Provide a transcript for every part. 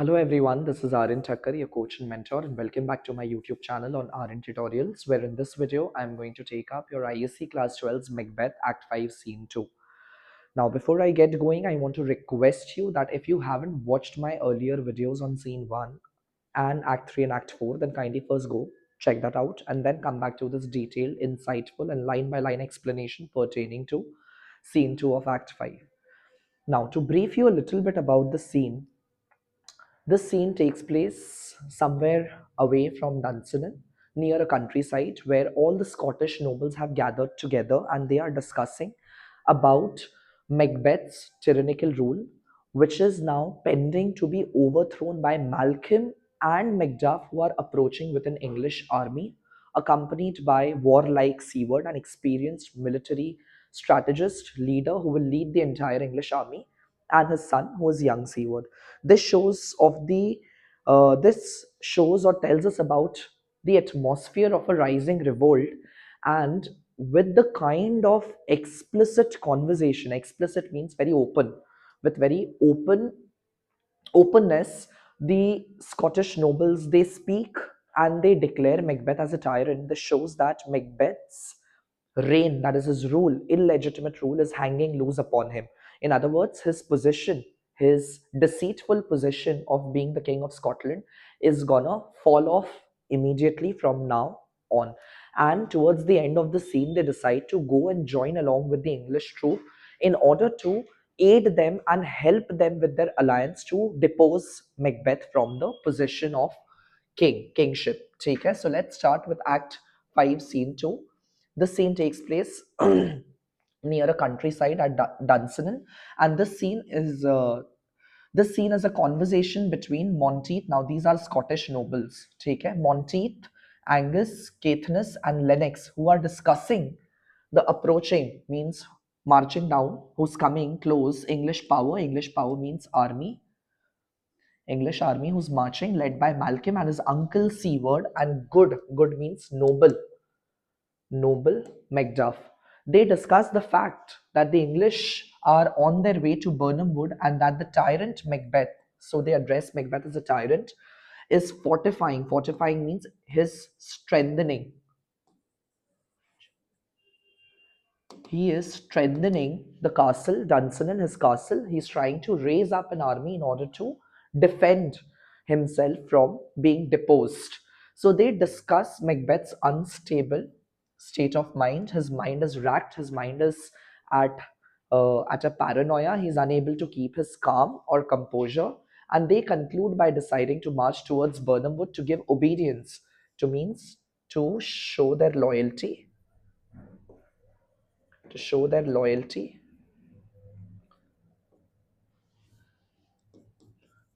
Hello everyone, this is ARYAN Thakkar, your coach and mentor, and welcome back to my YouTube channel on ARYAN Tutorials, where in this video I'm going to take up your ISC Class 12's Macbeth Act 5 Scene 2. Now, before I get going, I want to request you that if you haven't watched my earlier videos on Scene 1 and Act 3 and Act 4, then kindly first go check that out and then come back to this detailed, insightful, and line by line explanation pertaining to Scene 2 of Act 5. Now, to brief you a little bit about the scene, this scene takes place somewhere away from Dunsinane, near a countryside where all the Scottish nobles have gathered together and they are discussing about Macbeth's tyrannical rule, which is now pending to be overthrown by Malcolm and Macduff, who are approaching with an English army, accompanied by warlike Seward, an experienced military strategist leader who will lead the entire English army, and his son, who is young Seward. This shows or tells us about the atmosphere of a rising revolt, and with the kind of explicit conversation. Explicit means very open. With very openness, the Scottish nobles, they speak and they declare Macbeth as a tyrant. This shows that Macbeth's reign, that is his rule, illegitimate rule, is hanging loose upon him. In other words, his position, his deceitful position of being the king of Scotland, is gonna fall off immediately from now on. And towards the end of the scene, they decide to go and join along with the English troop in order to aid them and help them with their alliance to depose Macbeth from the position of kingship. Okay, so let's start with Act 5, Scene 2. The scene takes place near a countryside at Dunsinane, and this scene is a conversation between Menteith. Now these are Scottish nobles. Okay, Menteith, Angus, Caithness, and Lennox, who are discussing the approaching, means marching down, who's coming close, English power. English power means army. English army who's marching, led by Malcolm and his uncle Seward, and good means noble Macduff. They discuss the fact that the English are on their way to Birnam Wood and that the tyrant Macbeth, so they address Macbeth as a tyrant, is fortifying. Fortifying means his strengthening. He is strengthening the castle, Dunsinane, his castle. He's trying to raise up an army in order to defend himself from being deposed. So they discuss Macbeth's unstable state of mind. His mind is racked. His mind is at at a paranoia. He's unable to keep his calm or composure. And they conclude by deciding to march towards Birnam Wood to give obedience, to means to show their loyalty, to show their loyalty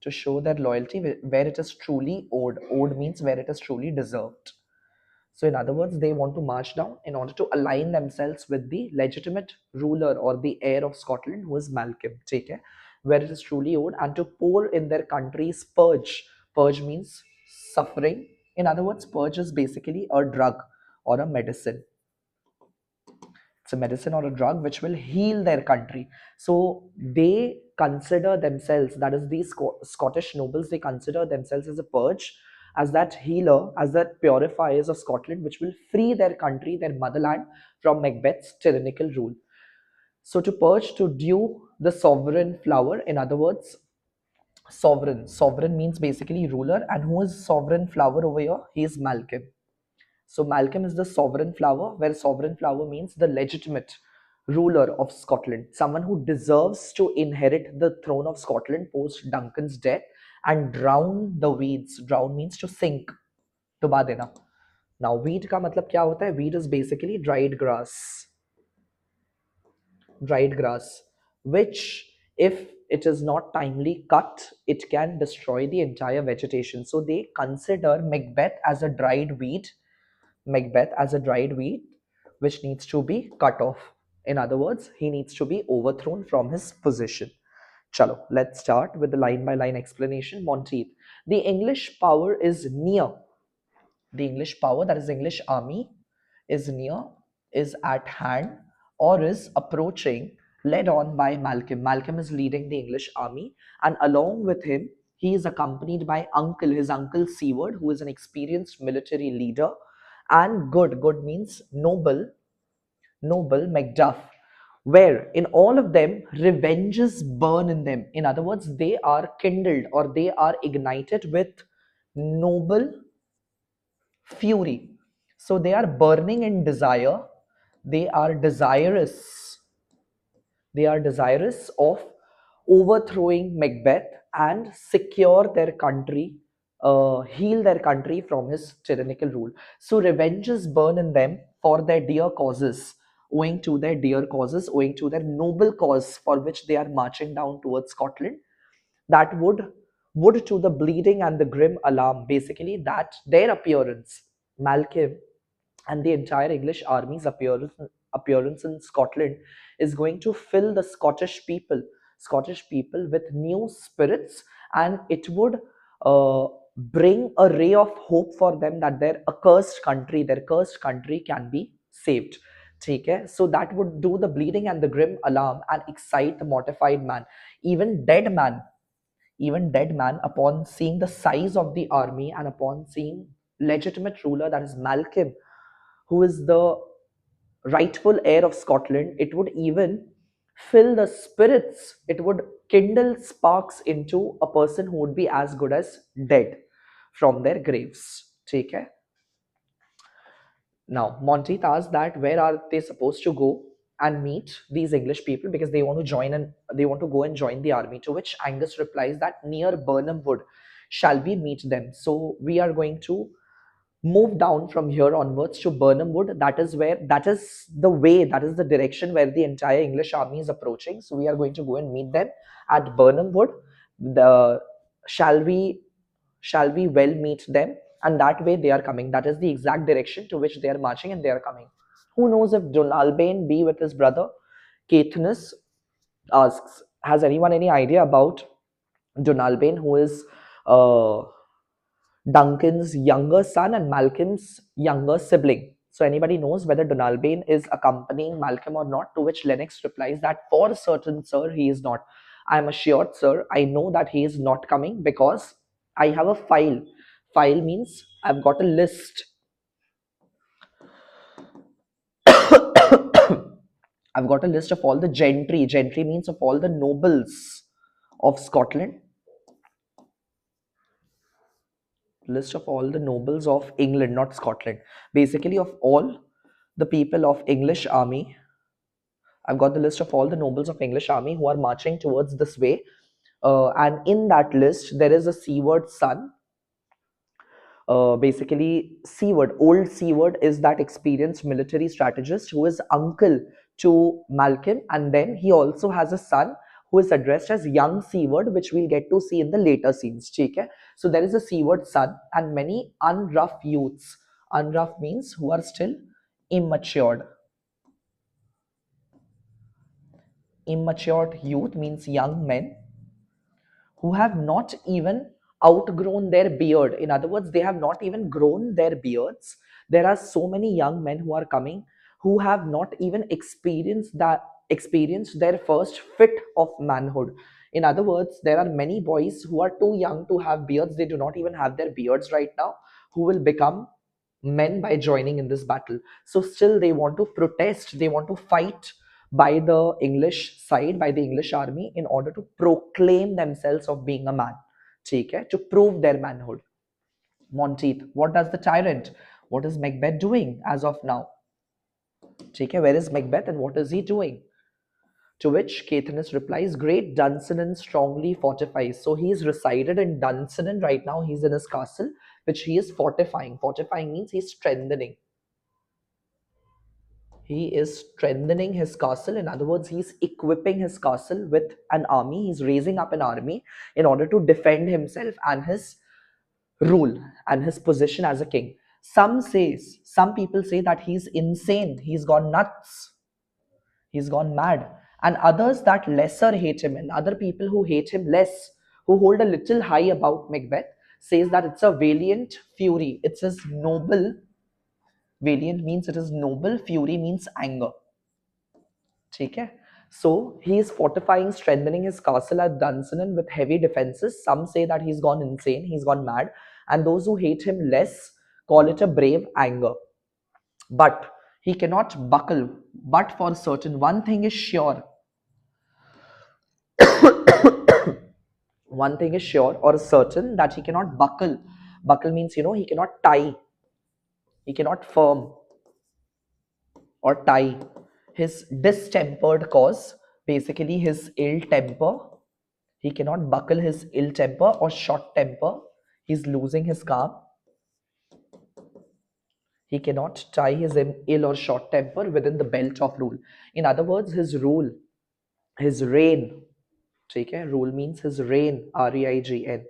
to show their loyalty where it is truly owed. Owed means where it is truly deserved. So, in other words, they want to march down in order to align themselves with the legitimate ruler or the heir of Scotland, who is Malcolm. Take care, where it is truly owed, and to pour in their country's purge. Purge means suffering. In other words, purge is basically a drug or a medicine. It's a medicine or a drug which will heal their country. So they consider themselves, that is these Scottish nobles, they consider themselves as a purge, as that healer, as that purifiers of Scotland, which will free their country, their motherland, from Macbeth's tyrannical rule. So to purge, to dew the sovereign flower. In other words, sovereign means basically ruler, and who is sovereign flower over here? He is Malcolm. So Malcolm is the sovereign flower, where sovereign flower means the legitimate ruler of Scotland, someone who deserves to inherit the throne of Scotland post Duncan's death and drown the weeds. Drown means to sink, डुबा देना. Now weed का मतलब क्या होता है? Weed is basically dried grass. Dried grass, which if it is not timely cut, it can destroy the entire vegetation. So they consider Macbeth as a dried weed. Macbeth as a dried weed which needs to be cut off. In other words, he needs to be overthrown from his position. Chalo, let's start with the line by line explanation. Menteith. The English power is near. The English power, that is English army, is near, is at hand, or is approaching, led on by Malcolm. Malcolm is leading the English army, and along with him, He is accompanied by uncle, his uncle Seward, who is an experienced military leader, and good means noble, noble Macduff, where in all of them revenges burn in them. In other words, they are kindled or they are ignited with noble fury. So they are burning in desire, they are desirous, they are desirous of overthrowing Macbeth and secure their country, heal their country from his tyrannical rule. So revenges burn in them for their dear causes, owing to their dear causes, owing to their noble cause for which they are marching down towards Scotland. That would to the bleeding and the grim alarm, basically that their appearance, Malcolm and the entire English army's appearance in Scotland is going to fill the Scottish people with new spirits, and it would bring a ray of hope for them that their cursed country can be saved. ठीक है? So that would do the bleeding and the grim alarm and excite the mortified man. Even dead man, even dead man, upon seeing the size of the army and upon seeing legitimate ruler, that is Malcolm, who is the rightful heir of Scotland, it would even fill the spirits, it would kindle sparks into a person who would be as good as dead from their graves. ठीक है? Now, Monteith asked that where are they supposed to go and meet these English people because they want to join and they want to go and join the army. To which Angus replies that near Burnham Wood shall we meet them. So we are going to move down from here onwards to Burnham Wood. That is the way, that is the direction where the entire English army is approaching. So we are going to go and meet them at Burnham Wood. The shall we shall we well meet them, and that way they are coming. That is the exact direction to which they are marching and they are coming. Who knows if Donalbain be with his brother? Caithness asks, has anyone any idea about Donalbain, who is uh, Duncan's younger son and Malcolm's younger sibling? So anybody knows whether Donalbain is accompanying Malcolm or not? To which Lennox replies that for certain, sir, he is not. I am assured, sir, I know that he is not coming because I have a file. File means I've got a list. I've got a list of all the gentry. Gentry means of all the nobles of Scotland. List of all the nobles of England, not Scotland. Basically, of all the people of English army, I've got the list of all the nobles of English army who are marching towards this way. And in that list, there is a Seward son. Basically, old Seward is that experienced military strategist who is uncle to Malcolm, and then he also has a son who is addressed as young Seward, which we'll get to see in the later scenes. Okay? So there is a Seward son and many unrough youths. Unrough means who are still immatured. Immature youth means young men who have not even outgrown their beard. In other words, they have not even grown their beards. There are so many young men who are coming who have not even experienced their first fit of manhood. In other words, there are many boys who are too young to have beards. They do not even have their beards right now, who will become men by joining in this battle. So still they want to protest, they want to fight by the English side, by the English army, in order to proclaim themselves of being a man. Okay? To prove their manhood. Monteith, what does the tyrant, what is Macbeth doing as of now? Okay? Where is Macbeth and what is he doing? To which Caithness replies, great Dunsinane strongly fortifies. So he is resided in Dunsinane right now. He's in his castle, which he is fortifying. Fortifying means he's strengthening. He is strengthening his castle. In other words, he's equipping his castle with an army. He's raising up an army in order to defend himself and his rule and his position as a king. Some people say that he's insane. He's gone nuts. He's gone mad. And others that lesser hate him, and other people who hate him less, who hold a little high about Macbeth, says that it's a valiant fury. It's his noble. Valiant means it is noble. Fury means anger. ठीक है? So he is fortifying, strengthening his castle at Dunsinane with heavy defenses. Some say that he's gone insane, he's gone mad, and those who hate him less call it a brave anger. But he cannot buckle. But for certain, one thing is sure. One thing is sure or certain, that he cannot buckle. Buckle means, he cannot tie, he cannot firm or tie his distempered cause, basically his ill temper. He cannot buckle his ill temper or short temper. He's losing his calm. He cannot tie his ill or short temper within the belt of rule. In other words, his rule, his reign, okay, rule means his reign, REIGN.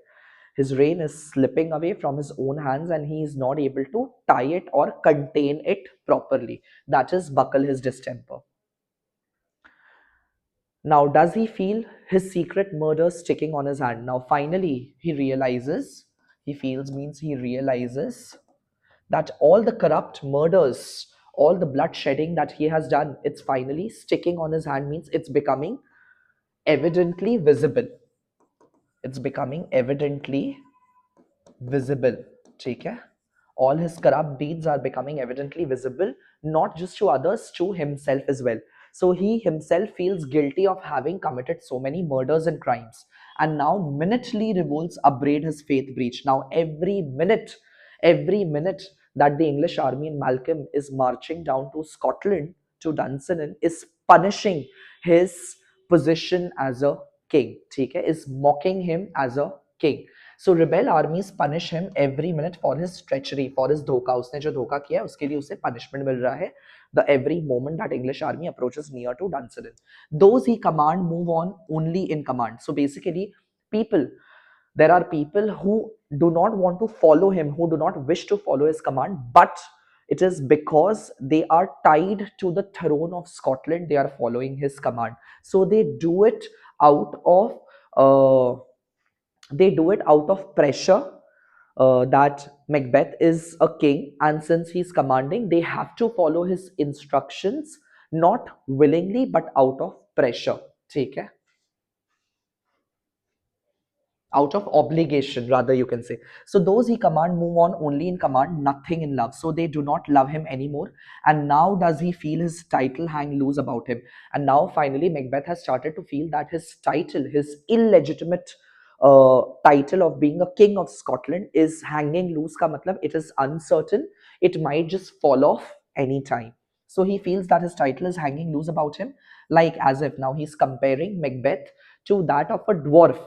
His reign is slipping away from his own hands and he is not able to tie it or contain it properly. That is buckle his distemper. Now, does he feel his secret murder sticking on his hand? Now, finally, he realizes, he feels means he realizes that all the corrupt murders, all the bloodshedding that he has done, it's finally sticking on his hand, means it's becoming evidently visible. It's becoming evidently visible. Okay? All his corrupt deeds are becoming evidently visible, not just to others, to himself as well. So he himself feels guilty of having committed so many murders and crimes. And now minutely revolts upbraid his faith breach. Now every minute that the English army in Malcolm is marching down to Scotland, to Dunsinane, is punishing his position as a king. Okay? Is mocking him as a king. So rebel armies punish him every minute for his treachery, for his धोखा. उसने जो धोखा किया है उसके लिए उसे punishment मिल रहा है. The every moment that English army approaches near to Dunsinane, those he command move on only in command. So basically, people, there are people who do not want to follow him, who do not wish to follow his command, but it is because they are tied to the throne of Scotland, they are following his command. So out of uh, they do it out of pressure, that Macbeth is a king, and since he's commanding, they have to follow his instructions, not willingly but out of pressure. ठीक है? Out of obligation, rather, you can say. So those he command move on only in command, nothing in love. So they do not love him anymore. And now does he feel his title hang loose about him? And now finally Macbeth has started to feel that his title, his illegitimate title of being a king of Scotland, is hanging loose. Ka matlab, it is uncertain, it might just fall off anytime. So he feels that his title is hanging loose about him, like as if now he's comparing Macbeth to that of a dwarf.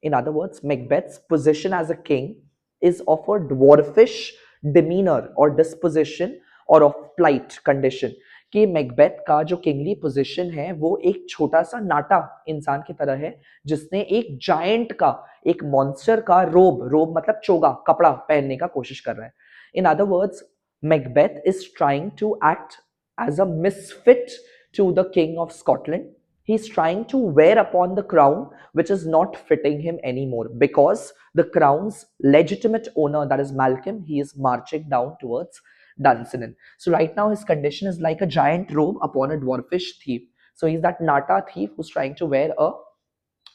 In other words, Macbeth's position as a king is of a dwarfish demeanor or disposition or of plight condition. कि Macbeth का जो kingly position है वो एक छोटा सा नाटा इंसान की तरह है, जिसने एक जायंट का, एक मॉन्स्टर का रोब मतलब चोगा, कपड़ा पहनने का कोशिश कर रहा है. In other words, Macbeth is trying to act as a misfit to the king of Scotland. He's trying to wear upon the crown which is not fitting him anymore, because the crown's legitimate owner, that is Malcolm, he is marching down towards Dunsinane. So right now his condition is like a giant robe upon a dwarfish thief. So he's that Nata thief who's trying to wear a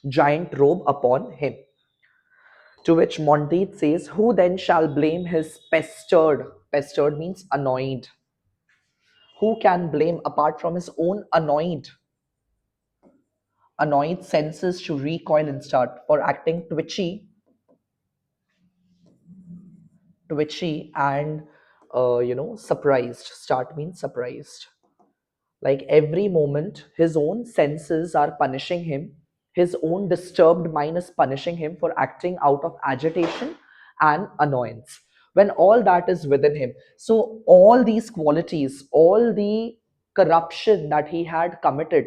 giant robe upon him. To which Menteith says, who then shall blame his pestered means annoyed. Who can blame apart from his own annoyed senses to recoil and start, for acting twitchy and surprised. Start means surprised. Like every moment his own senses are punishing him, his own disturbed mind is punishing him for acting out of agitation and annoyance, when all that is within him. So all these qualities, all the corruption that he had committed,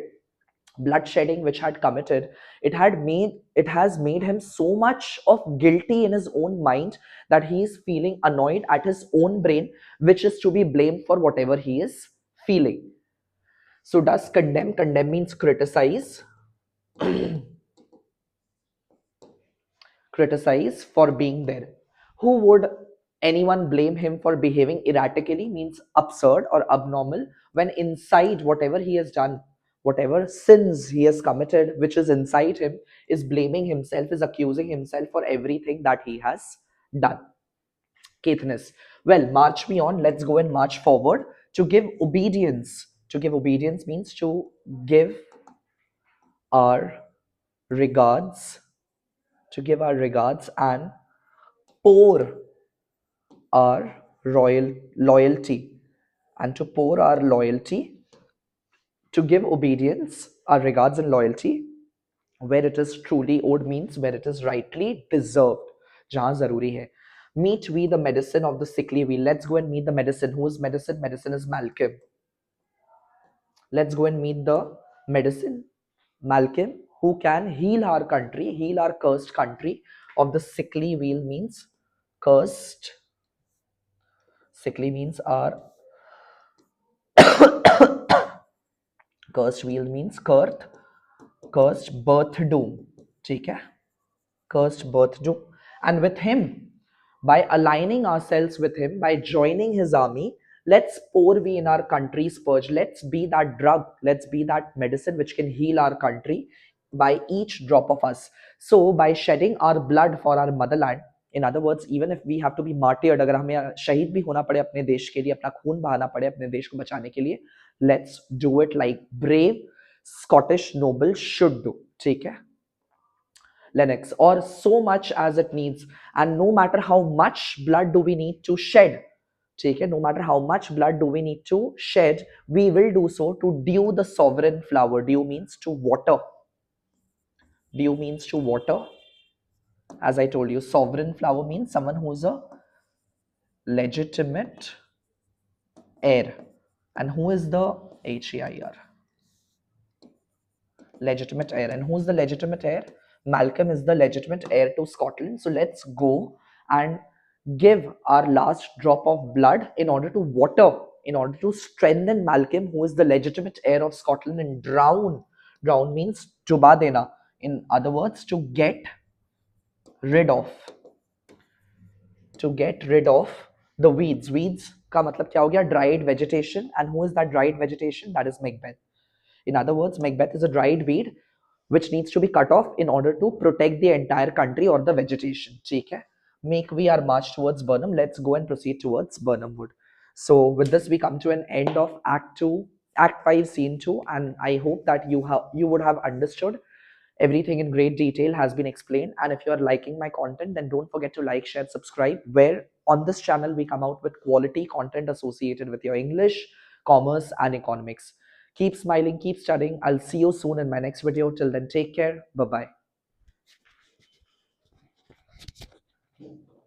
bloodshedding which had committed, it has made him so much of guilty in his own mind that he is feeling annoyed at his own brain, which is to be blamed for whatever he is feeling. So does condemn means criticize, criticize for being there. Who would anyone blame him for behaving erratically, means absurd or abnormal, when inside whatever he has done, whatever sins he has committed, which is inside him, is blaming himself, is accusing himself for everything that he has done. Caithness. Well, march me on. Let's go and march forward. To give obedience. To give obedience means to give our regards, to give our regards and pour our royal loyalty, and to pour our loyalty, to give obedience, our regards and loyalty where it is truly owed means where it is rightly deserved, जहाँ जरूरी है. Meet we the medicine of the sickly wheel. Let's go and meet the medicine. Who is medicine? Medicine is Malcolm. Let's go and meet the medicine, Malcolm, who can heal our country, heal our cursed country of the sickly wheel means cursed. Sickly means our cursed wheel means cursed birth doom. ठीक है, cursed birth doom. And with him, by aligning ourselves with him, by joining his army, let's pour we in our country's purge. Let's be that drug, let's be that medicine which can heal our country by each drop of us. So by shedding our blood for our motherland, in other words, even if we have to be martyred, अगर हमें शहीद भी होना पड़े अपने देश के लिए, अपना खून बहाना पड़े अपने देश को बचाने के लिए, let's do it like brave Scottish nobles should do. ठीक है, Lennox, or so much as it needs, and no matter how much blood do we need to shed, take it, no matter how much blood do we need to shed, we will do so to dew the sovereign flower. Dew means to water. Dew means to water. As I told you, sovereign flower means someone who's a legitimate heir. And who is the HEIR? Legitimate heir. And who's the legitimate heir? Malcolm is the legitimate heir to Scotland. So let's go and give our last drop of blood in order to water, in order to strengthen Malcolm, who is the legitimate heir of Scotland, and drown. Drown means chuba dena. In other words, to get rid of. To get rid of the weeds. Weeds का मतलब क्या हो गया? Dried vegetation. And who is that dried vegetation? That is Macbeth. In other words, Macbeth is a dried weed which needs to be cut off in order to protect the entire country or the vegetation. ठीक है? Make we our march towards Burnham. Let's go and proceed towards Burnham Wood. So with this, we come to an end of Act 2, Act 5, Scene 2, and I hope that you would have understood everything in great detail has been explained. And if you are liking my content, then don't forget to like, share, subscribe, where on this channel we come out with quality content associated with your English, commerce, and economics. Keep smiling, keep studying. I'll see you soon in my next video. Till then, take care. Bye bye.